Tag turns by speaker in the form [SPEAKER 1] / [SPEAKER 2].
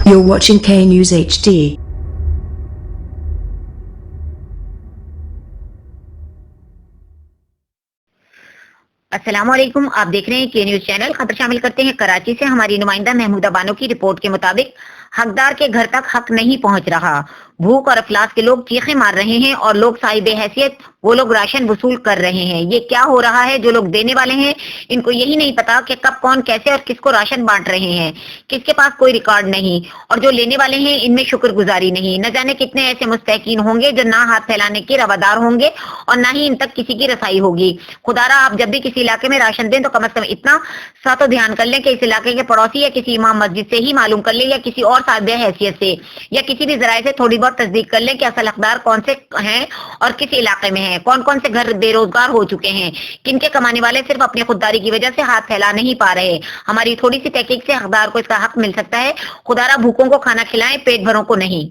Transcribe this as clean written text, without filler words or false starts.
[SPEAKER 1] You're watching K News HD.
[SPEAKER 2] अस्सलाम वालेकुम, आप देख रहे हैं के न्यूज चैनल। खबर शामिल करते हैं कराची से। हमारी नुमाइंदा महमूदा बानो की रिपोर्ट के मुताबिक हकदार के घर तक हक नहीं पहुंच रहा। भूख और अफलास के लोग चीखें मार रहे हैं और लोग साहिब हैसियत वो लोग राशन वसूल कर रहे हैं। ये क्या हो रहा है? जो लोग देने वाले हैं इनको यही नहीं पता कि कब कौन कैसे और किसको राशन बांट रहे हैं। किसके पास कोई रिकॉर्ड नहीं और जो लेने वाले हैं इनमें शुक्रगुजारी नहीं। न जाने कितने ऐसे मुस्तहकीन होंगे जो ना हाथ फैलाने के रवादार होंगे और ना ही इन तक किसी की रसाई होगी। खुदारा आप जब भी किसी इलाके में राशन दें तो कम से कम इतना सा तो ध्यान कर लें कि इस इलाके के पड़ोसी या किसी इमाम मस्जिद से ही मालूम कर लें या किसी और साहिब हैसियत से या किसी भी जराये से थोड़ी बहुत तस्दीक कर लें कि असल हकदार कौन से हैं और किस इलाके में हैं, कौन कौन से घर बेरोजगार हो चुके हैं, किनके कमाने वाले सिर्फ अपनी खुददारी की वजह से हाथ फैला नहीं पा रहे। हमारी थोड़ी सी तहकीक से हकदार को इसका हक मिल सकता है। खुदारा भूखों को खाना खिलाएं, पेट भरों को नहीं।